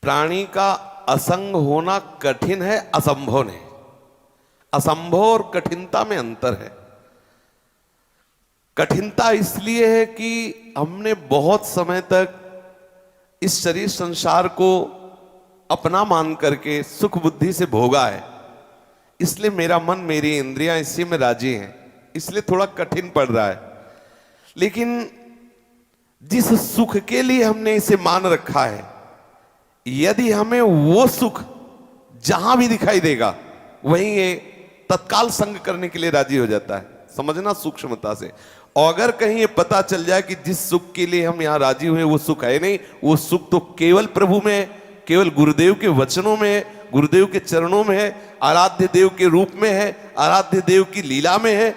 प्राणी का असंग होना कठिन है, असंभव नहीं। असंभव और कठिनता में अंतर है। कठिनता इसलिए है कि हमने बहुत समय तक इस शरीर संसार को अपना मान करके सुख बुद्धि से भोगा है, इसलिए मेरा मन मेरी इंद्रियां इसी में राजी हैं, इसलिए थोड़ा कठिन पड़ रहा है। लेकिन जिस सुख के लिए हमने इसे मान रखा है, यदि हमें वो सुख जहां भी दिखाई देगा वहीं ये तत्काल संग करने के लिए राजी हो जाता है। समझना सूक्ष्मता से। और अगर कहीं ये पता चल जाए कि जिस सुख के लिए हम यहां राजी हुए वो सुख है नहीं, वो सुख तो केवल प्रभु में है, केवल गुरुदेव के वचनों में है, गुरुदेव के चरणों में है, आराध्य देव के रूप में है, आराध्य देव की लीला में है,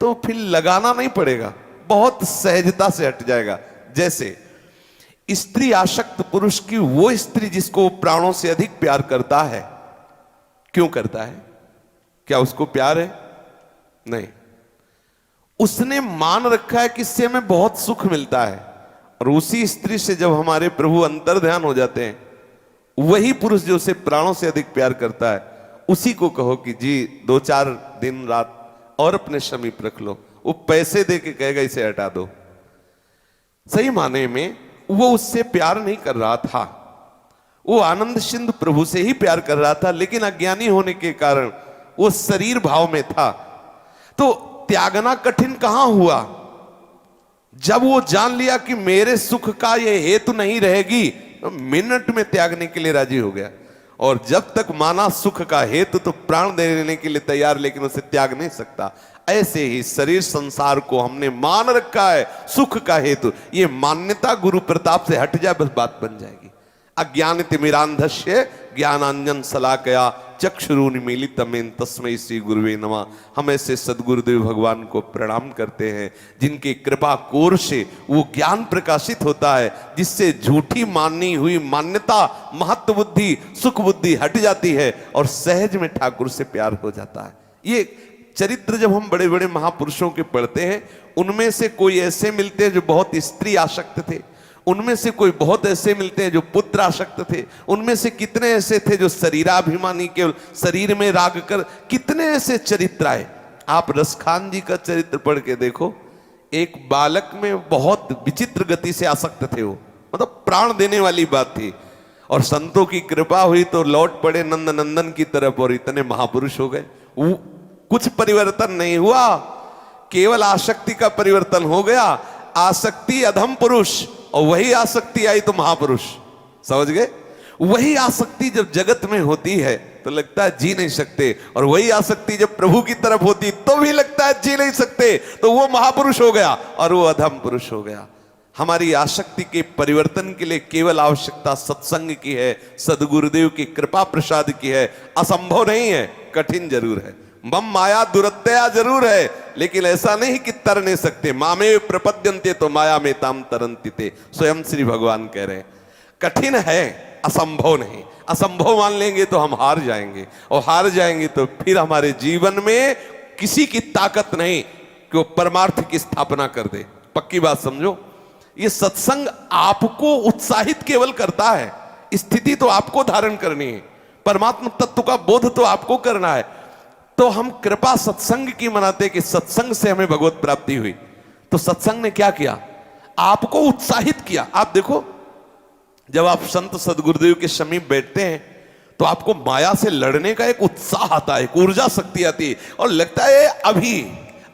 तो फिर लगाना नहीं पड़ेगा, बहुत सहजता से हट जाएगा। जैसे स्त्री आसक्त पुरुष की वो स्त्री जिसको प्राणों से अधिक प्यार करता है, क्यों करता है? क्या उसको प्यार है? नहीं, उसने मान रखा है कि इससे हमें बहुत सुख मिलता है। और उसी स्त्री से जब हमारे प्रभु अंतर ध्यान हो जाते हैं, वही पुरुष जो उसे प्राणों से अधिक प्यार करता है, उसी को कहो कि जी 2-4 दिन रात और अपने समीप रख लो, वो पैसे दे के कहेगा इसे हटा दो। सही माने में वो उससे प्यार नहीं कर रहा था, वो आनंद सिंधु प्रभु से ही प्यार कर रहा था, लेकिन अज्ञानी होने के कारण वो शरीर भाव में था। तो त्यागना कठिन कहां हुआ? जब वो जान लिया कि मेरे सुख का ये हेतु नहीं रहेगी, तो मिनट में त्यागने के लिए राजी हो गया। और जब तक माना सुख का हेतु तो प्राण देने के लिए तैयार, लेकिन उसे त्याग नहीं सकता। ऐसे ही शरीर संसार को हमने मान रखा है सुख का हेतु, ये मान्यता गुरु प्रताप से हट जाए बस बात बन जाएगी। अज्ञानितिमिरांधस्य ज्ञानांजन शलाकया चक्षुरुन्मीलितमेन तस्मै श्री गुरुवे नमः। हम ऐसे सदगुरुदेव भगवान को प्रणाम करते हैं जिनकी कृपा कोर से वो ज्ञान प्रकाशित होता है, जिससे झूठी मानी हुई मान्यता, महत्व बुद्धि, सुख बुद्धि हट जाती है और सहज में ठाकुर से प्यार हो जाता है। ये चरित्र जब हम बड़े बड़े महापुरुषों के पढ़ते हैं, उनमें से कोई ऐसे मिलते हैं जो बहुत स्त्री आसक्त थे, उनमें से कोई बहुत ऐसे मिलते हैं जो पुत्र आसक्त थे, उनमें से कितने ऐसे थे जो शरीराभिमानी, केवल शरीर में राग कर, कितने ऐसे चरित्र आए। आप रसखान जी का चरित्र पढ़ के देखो, एक बालक में बहुत विचित्र गति से आसक्त थे वो, मतलब प्राण देने वाली बात थी। और संतों की कृपा हुई तो लौट पड़े नंद नंदन की तरफ और इतने महापुरुष हो गए। कुछ परिवर्तन नहीं हुआ, केवल आसक्ति का परिवर्तन हो गया। आसक्ति अधम पुरुष और वही आसक्ति आई तो महापुरुष। समझ गए? वही आसक्ति जब जगत में होती है तो लगता है जी नहीं सकते, और वही आसक्ति जब प्रभु की तरफ होती तो भी लगता है जी नहीं सकते, तो वो महापुरुष हो गया और वो अधम पुरुष हो गया। हमारी आसक्ति के परिवर्तन के लिए केवल आवश्यकता सत्संग की है, सदगुरुदेव की कृपा प्रसाद की है। असंभव नहीं है, कठिन जरूर है। मम माया दुरत्यया जरूर है, लेकिन ऐसा नहीं कि तर नहीं सकते। मामे प्रपद्यन्ते तो माया में ताम तरन्ति ते, स्वयं श्री भगवान कह रहे हैं। कठिन है, असंभव नहीं। असंभव मान लेंगे तो हम हार जाएंगे, और हार जाएंगे तो फिर हमारे जीवन में किसी की ताकत नहीं कि वो परमार्थ की स्थापना कर दे। पक्की बात समझो। ये सत्संग आपको उत्साहित केवल करता है, स्थिति तो आपको धारण करनी है, परमात्मा तत्व का बोध तो आपको करना है। तो हम कृपा सत्संग की मनाते कि सत्संग से हमें भगवत प्राप्ति हुई, तो सत्संग ने क्या किया? आपको उत्साहित किया। आप देखो, जब आप संत सदगुरुदेव के समीप बैठते हैं तो आपको माया से लड़ने का एक उत्साह आता है, एक ऊर्जा शक्ति आती है, और लगता है अभी,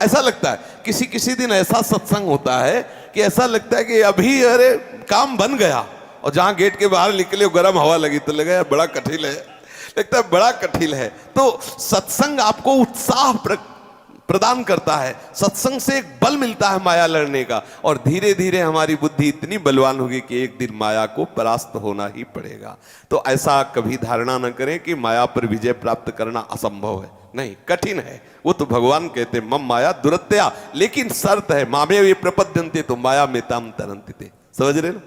ऐसा लगता है। किसी किसी दिन ऐसा सत्संग होता है कि ऐसा लगता है कि अभी अरे काम बन गया, और जहां गेट के बाहर निकले गर्म हवा लगी तो लगा यार बड़ा कठिन है, लगता है बड़ा कठिन है। तो सत्संग आपको उत्साह प्रदान करता है, सत्संग से एक बल मिलता है माया लड़ने का, और धीरे धीरे हमारी बुद्धि इतनी बलवान होगी कि एक दिन माया को परास्त होना ही पड़ेगा। तो ऐसा कभी धारणा न करें कि माया पर विजय प्राप्त करना असंभव है। नहीं, कठिन है। वो तो भगवान कहते मम माया दुरत्यया, लेकिन शर्त है मामे वे प्रपद्यन्ते तो माया में ताम तरन्ति ते। समझ रहे ना?